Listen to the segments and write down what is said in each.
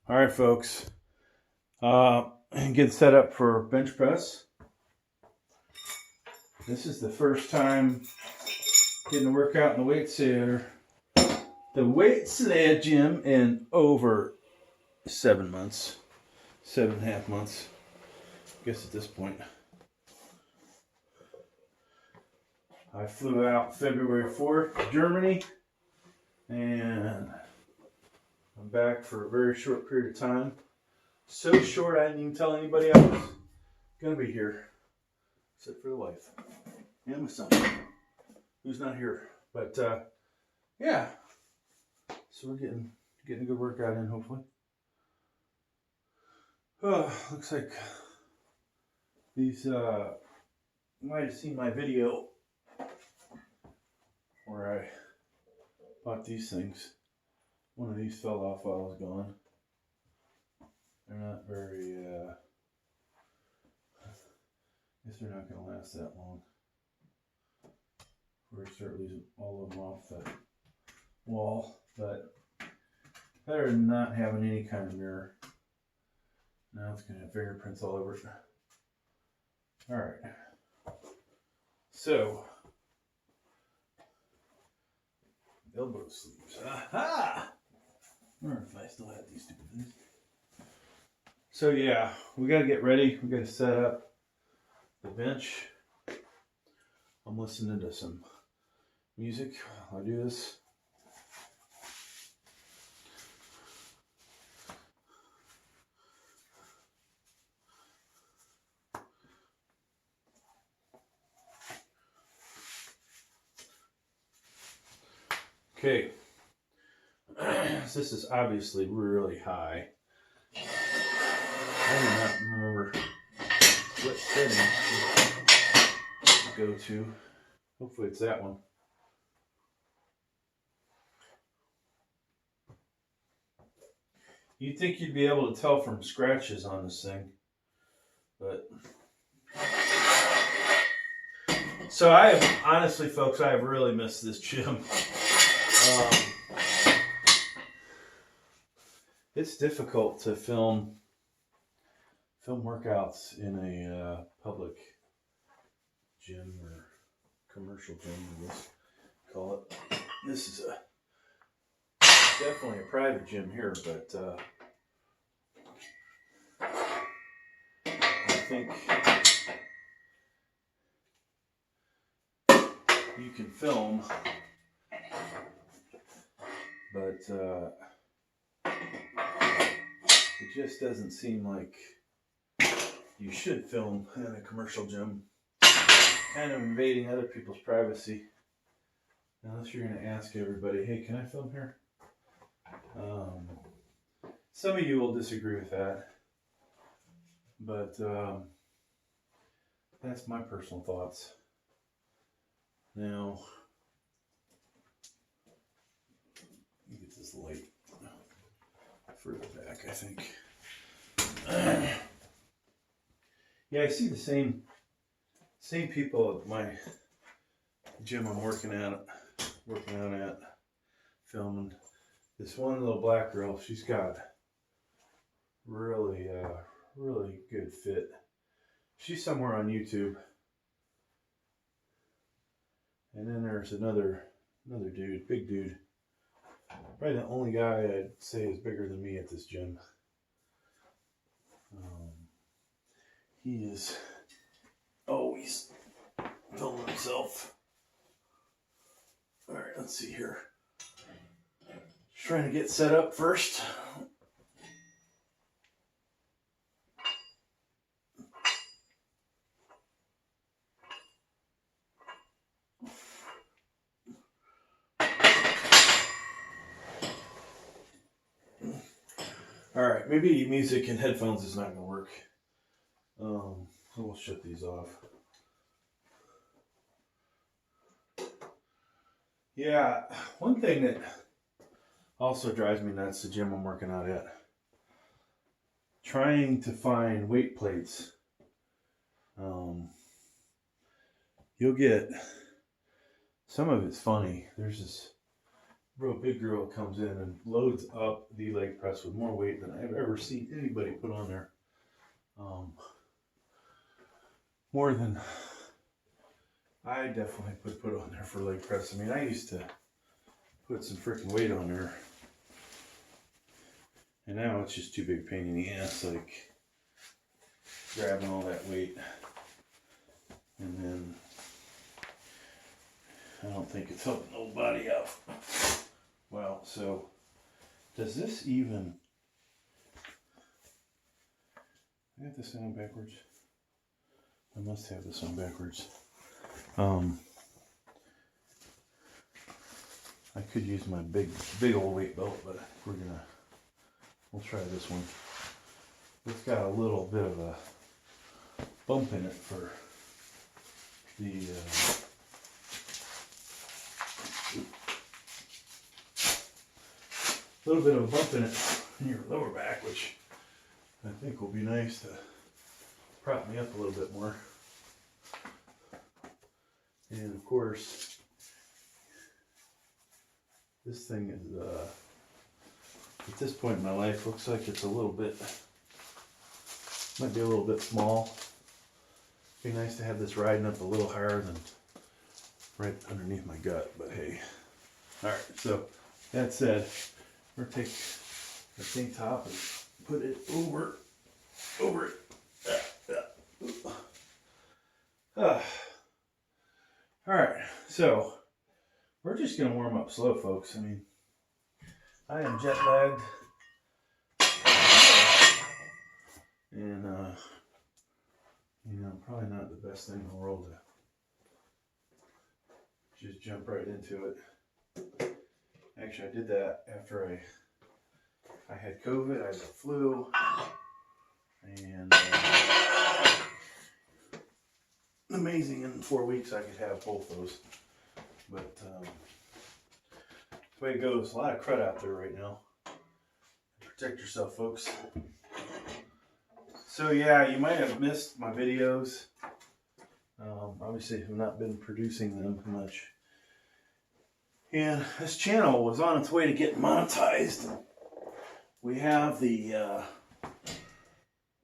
All right, folks. Get set up for bench press. This is the first time getting to work out in the weight sled gym in over 7 months, 7.5 months. I guess at this point. I flew out February 4th to Germany, and I'm back for a very short period of time. So short I didn't even tell anybody I was gonna be here, except for the wife and my son, who's not here. But yeah, so we're getting a good workout in, hopefully. Looks like these. You might have seen my video where I bought these things. One of these fell off while I was gone. They're not very, I guess they're not going to last that long. We're going to start losing all of them off the wall, but better than not having any kind of mirror. Now it's going to have fingerprints all over it. All right. So, elbow sleeves. Aha! I wonder if I still have these stupid things. So yeah, we got to get ready. We got to set up the bench. I'm listening to some music while I do this. Okay. This is obviously really high. I do not remember what setting to go to. Hopefully it's that one. You'd think you'd be able to tell from scratches on this thing, but so I have, honestly, folks, I have really missed this gym. It's difficult to film workouts in a public gym or commercial gym, I guess call it. This is definitely a private gym here, but I think you can film, but it just doesn't seem like you should film in a commercial gym, kind of invading other people's privacy. Unless you're going to ask everybody, hey, can I film here? Some of you will disagree with that, but that's my personal thoughts. Now, let me get this light further back, I think. Yeah, I see the same people at my gym I'm working out at, filming. This one little black girl, she's got really good fit. She's somewhere on YouTube. And then there's another dude, big dude. Probably the only guy I'd say is bigger than me at this gym. He is always filming himself. All right, let's see here. Just trying to get set up first. All right, maybe music and headphones is not going to work. So we'll shut these off. Yeah, one thing that also drives me nuts, the gym I'm working out at, trying to find weight plates. You'll get, some of it's funny. There's this real big girl comes in and loads up the leg press with more weight than I've ever seen anybody put on there. More than I definitely put on there for leg press. I mean, I used to put some freaking weight on there, and now it's just too big a pain in the ass, like grabbing all that weight. And then I don't think it's helping nobody out. Well, so does this even, I got this on backwards. I must have this on backwards. I could use my big old weight belt, but we'll try this one. It's got a little bit of a bump in it for the little bit of a bump in it in your lower back, which I think will be nice to prop me up a little bit more. And of course, this thing is, at this point in my life, looks like it's a little bit, might be a little bit small. Be nice to have this riding up a little higher than right underneath my gut, but hey. Alright, so that said, we're gonna take the tank top and put it over it. Alright, so we're just gonna warm up slow, folks. I mean, I am jet lagged, and you know, probably not the best thing in the world to just jump right into it. Actually, I did that after I had COVID, I had the flu, and amazing, in 4 weeks I could have both those. But the way it goes, a lot of crud out there right now. Protect yourself, folks. So yeah, you might have missed my videos. Obviously, I've not been producing them much. And this channel was on its way to getting monetized. We have the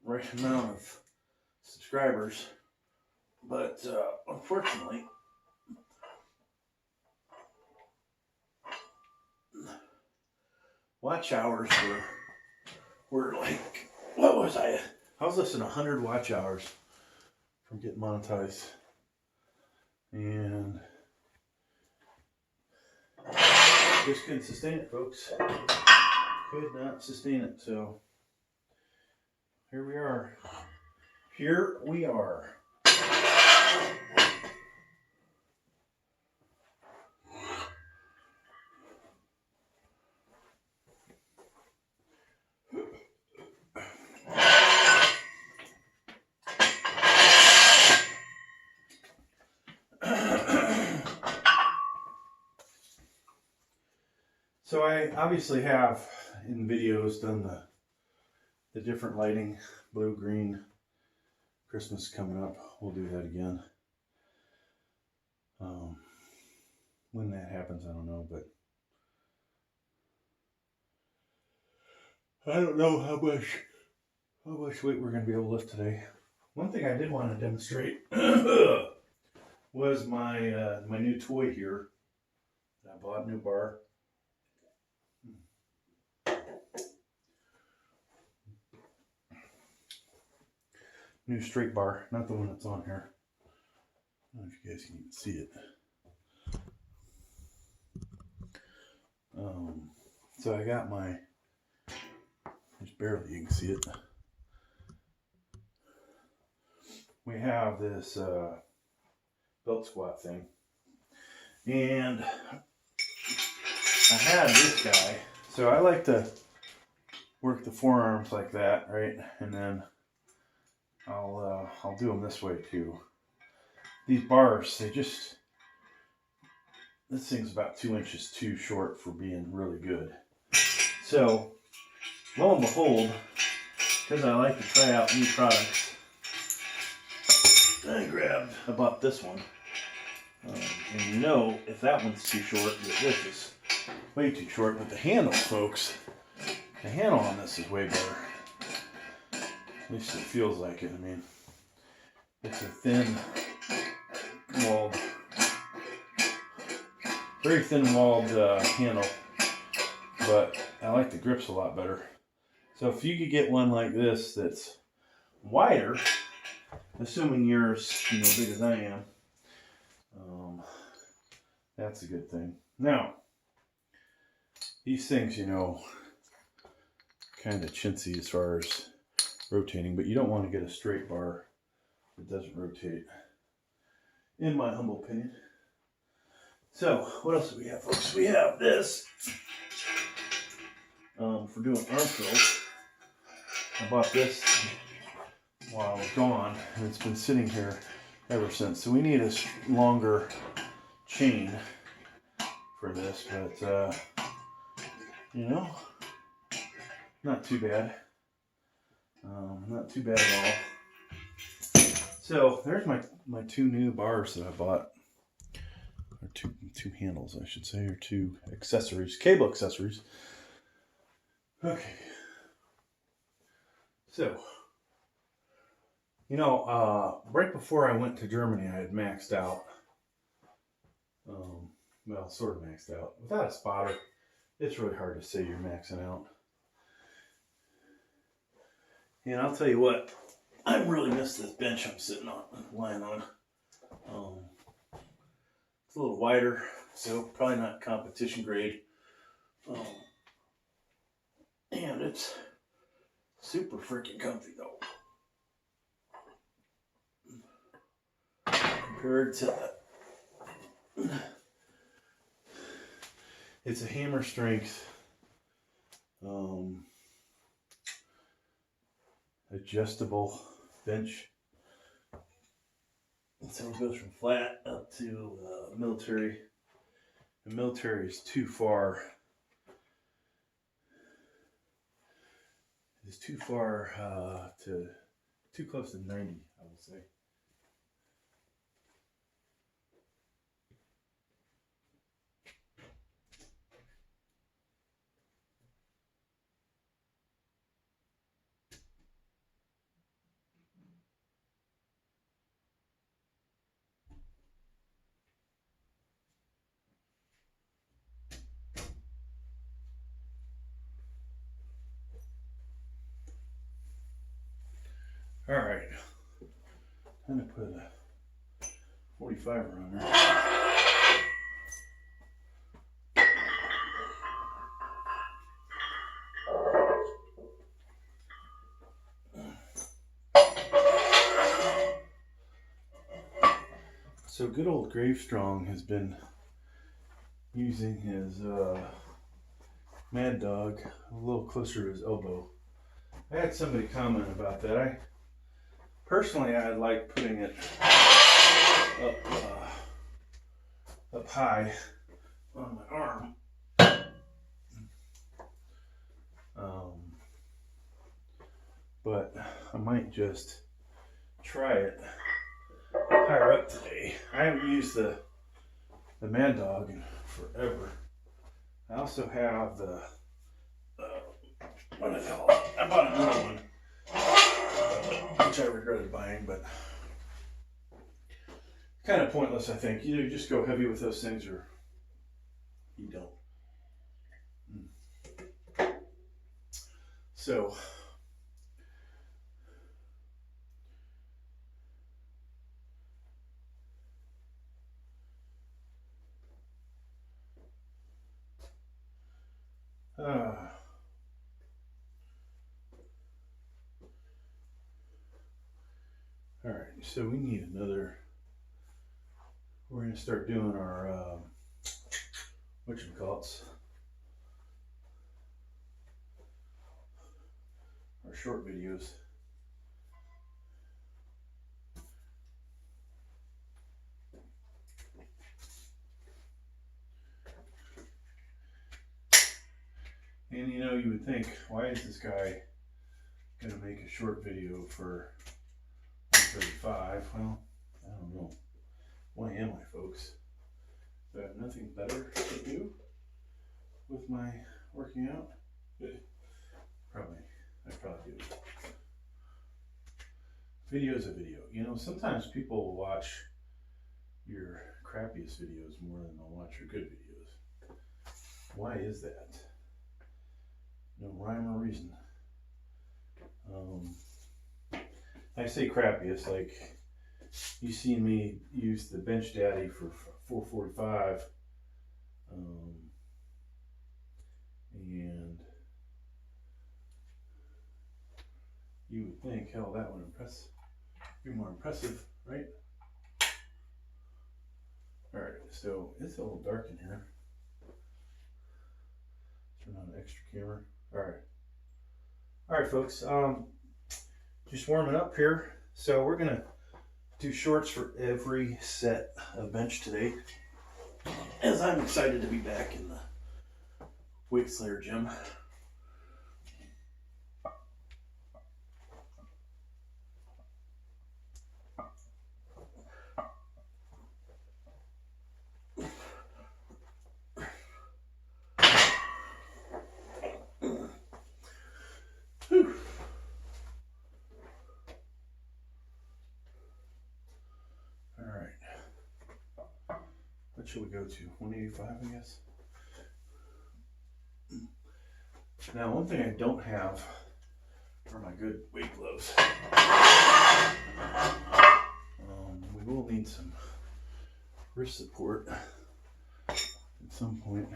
right amount of subscribers, but unfortunately, watch hours were like, what was I? I was listening to 100 watch hours from getting monetized, and just couldn't sustain it, folks. Could not sustain it. So here we are. Here we are. So I obviously have in videos done the different lighting, blue, green. Christmas coming up, we'll do that again. When that happens, I don't know, but I don't know how much weight we're going to be able to lift today. One thing I did want to demonstrate was my my new toy here. I bought a new bar. New straight bar, not the one that's on here. I don't know if you guys can even see it. So I got my, just barely you can see it. We have this belt squat thing, and I had this guy. So I like to work the forearms like that, right? And then I'll do them this way too. These bars, this thing's about 2 inches too short for being really good. So, lo and behold, because I like to try out new products, I bought this one. And you know, if that one's too short, this is way too short. But the handle, folks, the handle on this is way better. At least it feels like it. I mean, it's a thin walled, very thin walled handle, but I like the grips a lot better. So if you could get one like this that's wider, assuming you're as big as I am, that's a good thing. Now, these things, kind of chintzy as far as rotating, but you don't want to get a straight bar that doesn't rotate, in my humble opinion. So, what else do we have, folks? We have this for doing arm fills. I bought this while I was gone, and it's been sitting here ever since. So we need a longer chain for this, but not too bad. Not too bad at all. So there's my two new bars that I bought, or two handles, I should say, or two accessories, cable accessories. Okay. So, right before I went to Germany, I had maxed out. Well, sort of maxed out. Without a spotter, it's really hard to say you're maxing out. And I'll tell you what, I really miss this bench I'm sitting on, lying on. It's a little wider, so probably not competition grade. And it's super freaking comfy though. Compared to it's a hammer strength adjustable bench. So it goes from flat up to military. The military is too far. It's too far too close to 90, I would say. All right, I'm gonna put a 45 on there. So good old Gravestrong has been using his Mad Dog a little closer to his elbow. I had somebody comment about that. Personally, I like putting it up high on my arm. But I might just try it higher up today. I haven't used the Mad Dog in forever. I also have the what the hell? I bought another one, which I regretted buying, but kind of pointless, I think. Either you just go heavy with those things or you don't. So, all right, so we need another. We're going to start doing our, whatchamacallits, our short videos. And you would think, why is this guy going to make a short video for 135? Well, I don't know. Why am I, folks? Do I have nothing better to do? with my working out? Probably. I probably do. Video is a video. You know, sometimes people will watch your crappiest videos more than they'll watch your good videos. Why is that? No rhyme or reason. I say crappiest, like you seen me use the Bench Daddy for 445, and you would think, hell, that would be more impressive, right? All right, so it's a little dark in here. Turn on the extra camera. All right, folks. Just warming up here. So we're gonna do shorts for every set of bench today, as I'm excited to be back in the Weight Slayer gym. Whew. All right. What should we go to? 185, I guess. Now, one thing I don't have are my good weight gloves. We will need some wrist support at some point.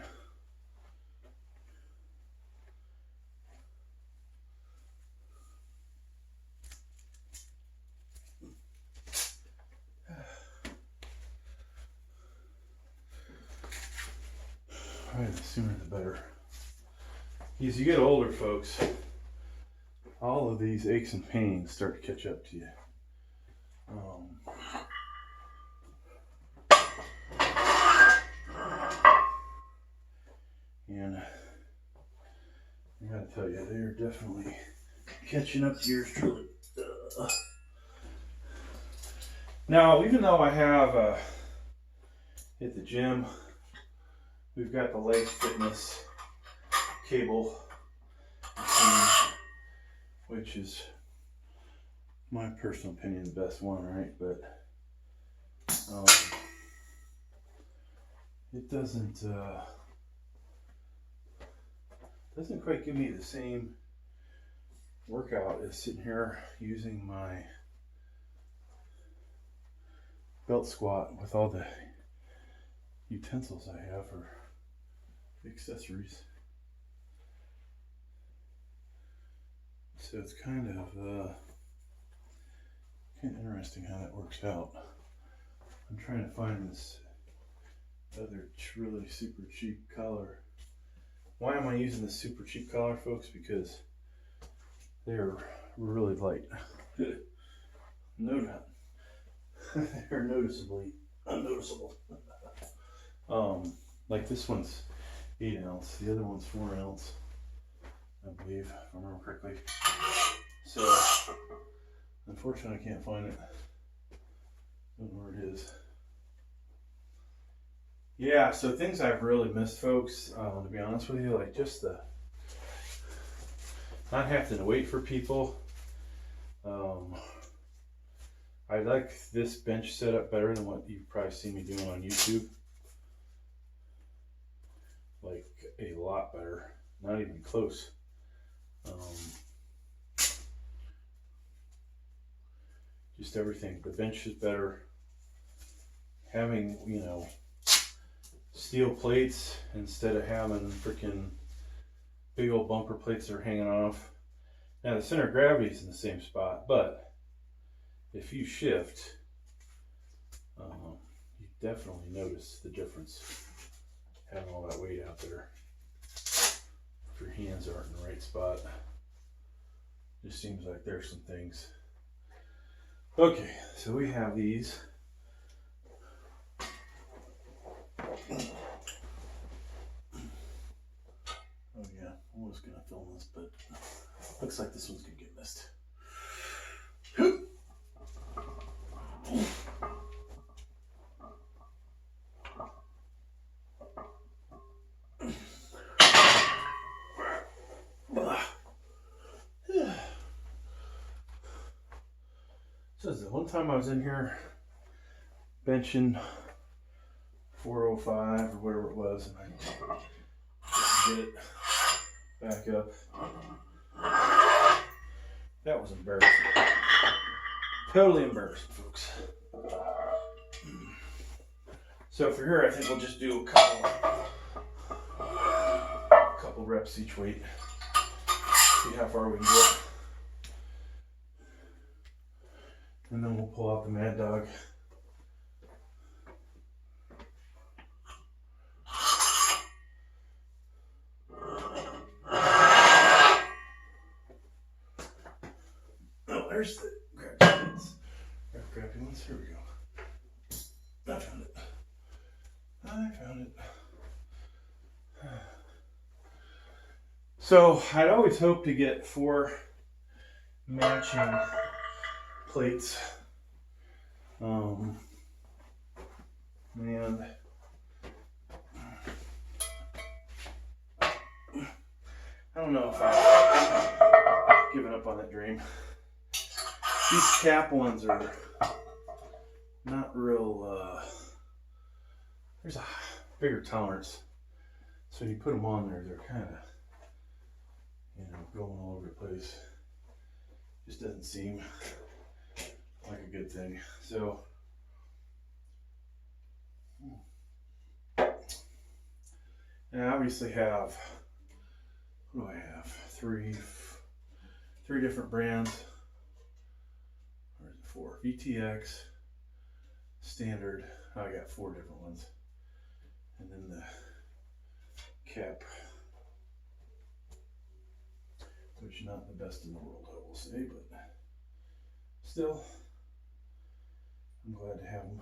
Probably the sooner the better. As you get older, folks, all of these aches and pains start to catch up to you. And I gotta tell you, they're definitely catching up to yours truly. Now, even though I have at the gym, we've got the leg fitness cable machine, which is my personal opinion the best one, right? But it doesn't quite give me the same workout as sitting here using my belt squat with all the utensils I have or accessories. So it's kind of interesting how that works out. I'm trying to find this other really super cheap collar. Why am I using this super cheap collar, folks? Because they're really light. No doubt. They're noticeably unnoticeable. Like this one's 8 ounce, the other one's 4 ounce, I believe, if I remember correctly. So, unfortunately, I can't find it. Don't know where it is. Yeah, so things I've really missed, folks, to be honest with you, like just the not having to wait for people. I like this bench setup better than what you've probably seen me doing on YouTube. Like a lot better, not even close. Just everything. The bench is better. Having, you know, steel plates instead of having freaking big old bumper plates that are hanging off. Now the center of gravity is in the same spot, but if you shift, you definitely notice the difference having all that weight out there. If your hands aren't in the right spot, just seems like there's some things. Okay, so we have these. Oh yeah, I was gonna film this, but looks like this one's gonna get missed. So the one time I was in here benching 405 or whatever it was, and I didn't get it back up. That was embarrassing. Totally embarrassing, folks. So for here, I think we'll just do a couple reps each weight. See how far we can get. And then we'll pull out the Mad Dog. Oh, there's the crappy ones. Crappy ones. Here we go. I found it. So I'd always hoped to get 4 matching plates. And I don't know if I've given up on that dream. These cap ones are not real, there's a bigger tolerance. So you put them on there, they're kind of, going all over the place. Just doesn't seem like a good thing. So, and I obviously have, what do I have? Three different brands. Or is it 4? VTX, standard. Oh, I got 4 different ones. And then the cap, which not the best in the world, I will say, but still, I'm glad to have them.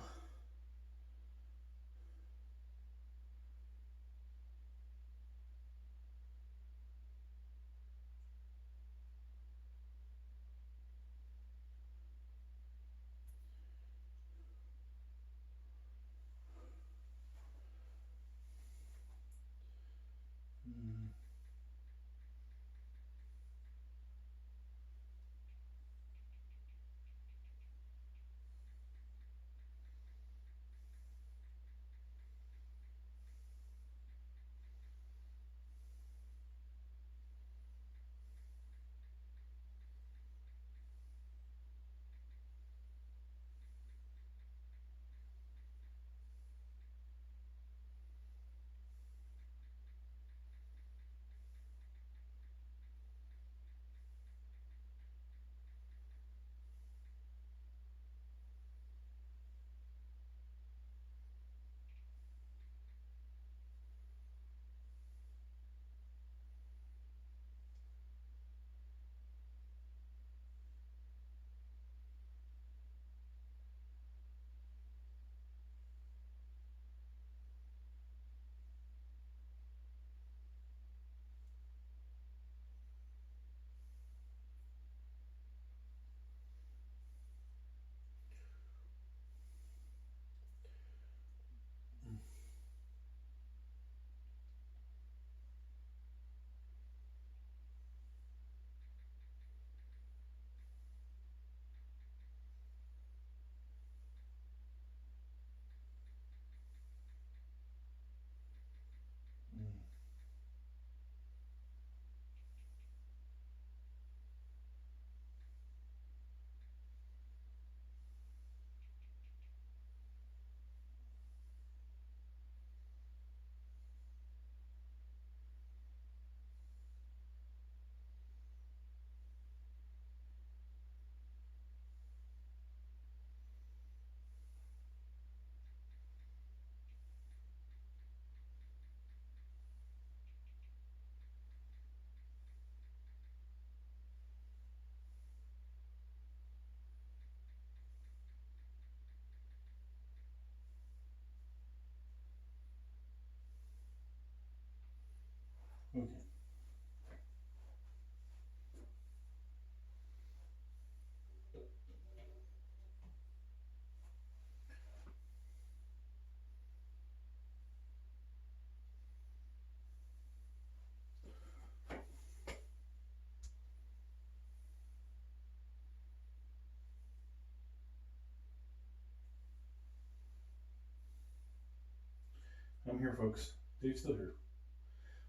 I'm here, folks. Dave's still here.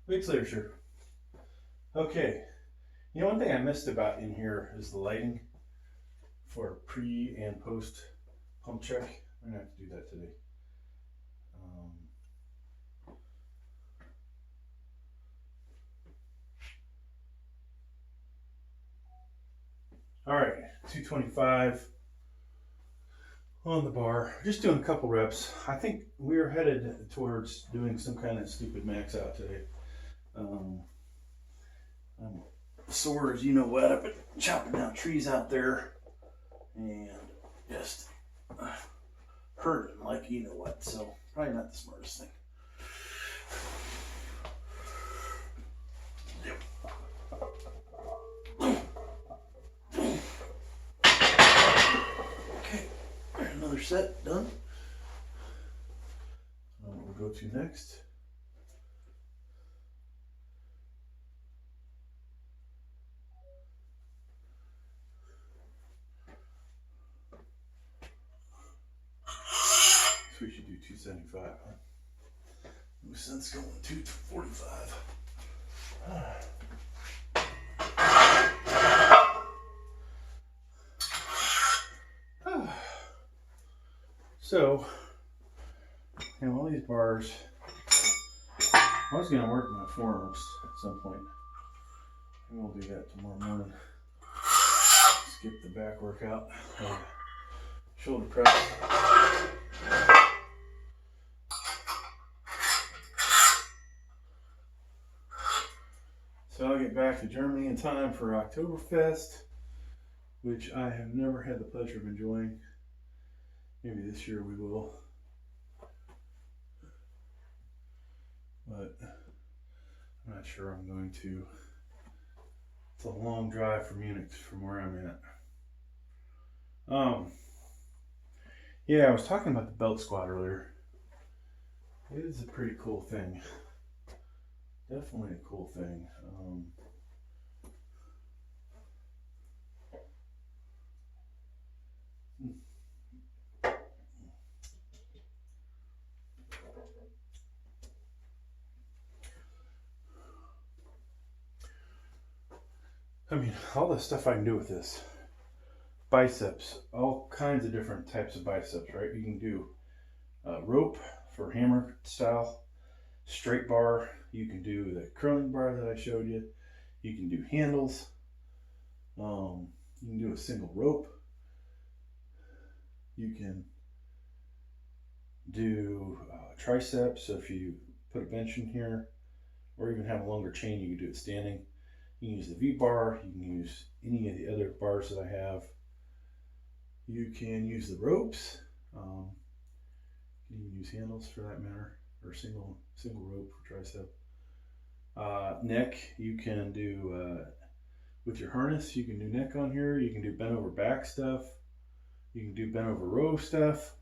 Weeks later, sure. Okay. You know, one thing I missed about in here is the lighting for pre and post pump check. I'm gonna have to do that today. All right, 225 on the bar. Just doing a couple reps. I think we're headed towards doing some kind of stupid max out today. I'm sore as you know what. I've been chopping down trees out there and just hurting like you know what. So probably not the smartest thing. Another set done. We'll go to next. So we should do 275. Huh? No sense going 245. So, you know, all these bars, I was going to work my forearms at some point. Maybe we'll do that tomorrow morning. Skip the back workout. Shoulder press. So I'll get back to Germany in time for Oktoberfest, which I have never had the pleasure of enjoying. Maybe this year we will, but I'm not sure I'm going to. It's a long drive from Munich from where I'm at. Yeah, I was talking about the belt squat earlier. It is a pretty cool thing. Definitely a cool thing. I mean, all the stuff I can do with this. Biceps, all kinds of different types of biceps, right? You can do rope for hammer style, straight bar. You can do the curling bar that I showed you. You can do handles. You can do a single rope. You can do triceps. So if you put a bench in here, or even have a longer chain, you can do it standing. You can use the V-bar, you can use any of the other bars that I have. You can use the ropes. You can use handles for that matter, or single rope for tricep. Neck, you can do, with your harness, you can do neck on here. You can do bent over back stuff. You can do bent over row stuff.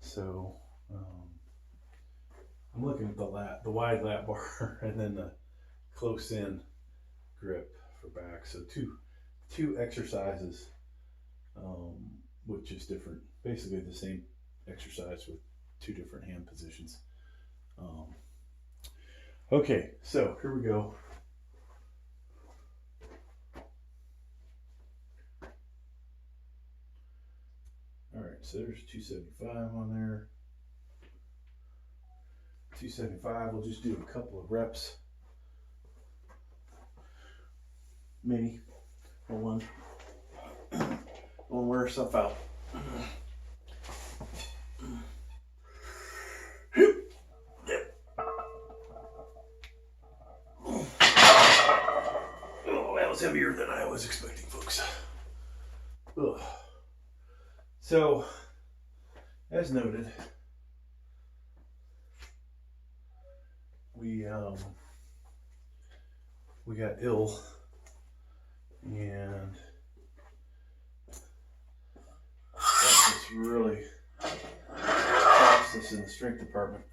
So, I'm looking at the wide lat bar and then the close in grip for back. So two exercises, with just different, basically the same exercise with two different hand positions. Okay, so here we go. All right, so there's 275 on there. 275, we'll just do a couple of reps. Maybe, or one. Won't wear herself out. Oh, that was heavier than I was expecting, folks. Ugh. So, as noted, we got ill, and that just really cost us in the strength department.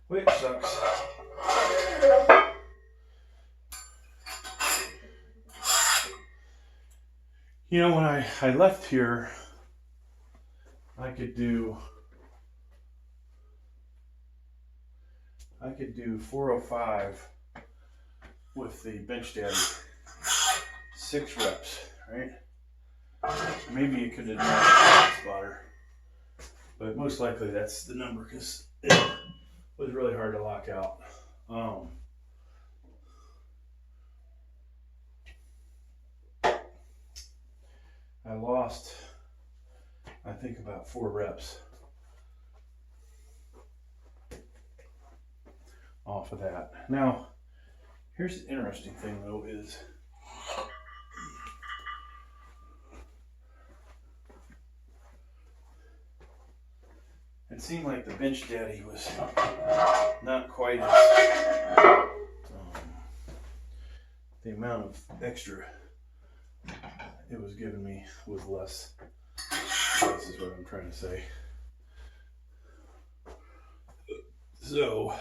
Which sucks. You know, when I left here, I could do 405 with the bench daddy, 6 reps, right? Maybe it could have done a spotter, but most likely that's the number because it was really hard to lock out. I lost, I think, about 4 reps off of that. Now, here's the interesting thing though is it seemed like the bench daddy was not quite as the amount of extra it was giving me was less. This is what I'm trying to say. So,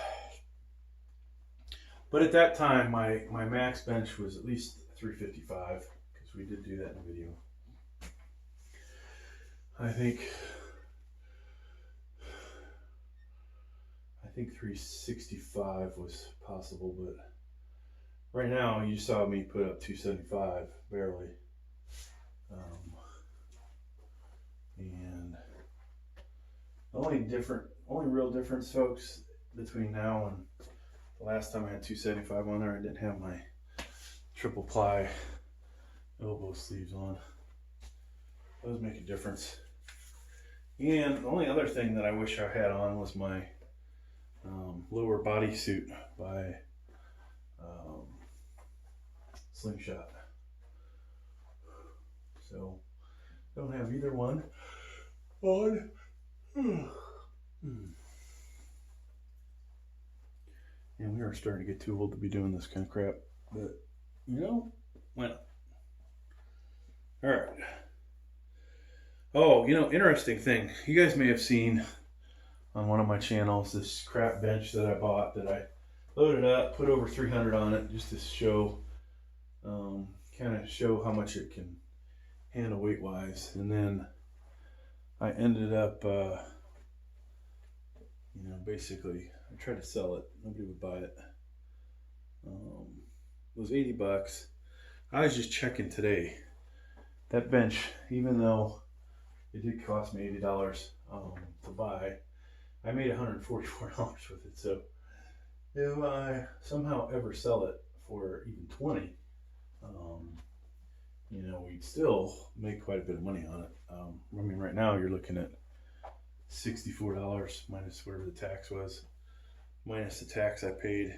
but at that time, my max bench was at least 355 because we did do that in the video. I think 365 was possible, but right now you saw me put up 275 barely. And the only real difference, folks, between now and the last time I had 275 on there, I didn't have my triple ply elbow sleeves on. Those make a difference. And the only other thing that I wish I had on was my lower body suit by Slingshot. So don't have either one on. And we are starting to get too old to be doing this kind of crap, but you know, why not? All right. Oh, you know, interesting thing. You guys may have seen on one of my channels this crap bench that I bought that I loaded up, put over 300 on it just to show, kind of show how much it can handle weight wise. And then I ended up, you know, basically I tried to sell it. Nobody would buy it. It was 80 bucks. I was just checking today. That bench, even though it did cost me $80 to buy, I made $144 with it. So if I somehow ever sell it for even 20, you know, we'd still make quite a bit of money on it. I mean, right now you're looking at $64 minus whatever the tax was, minus the tax I paid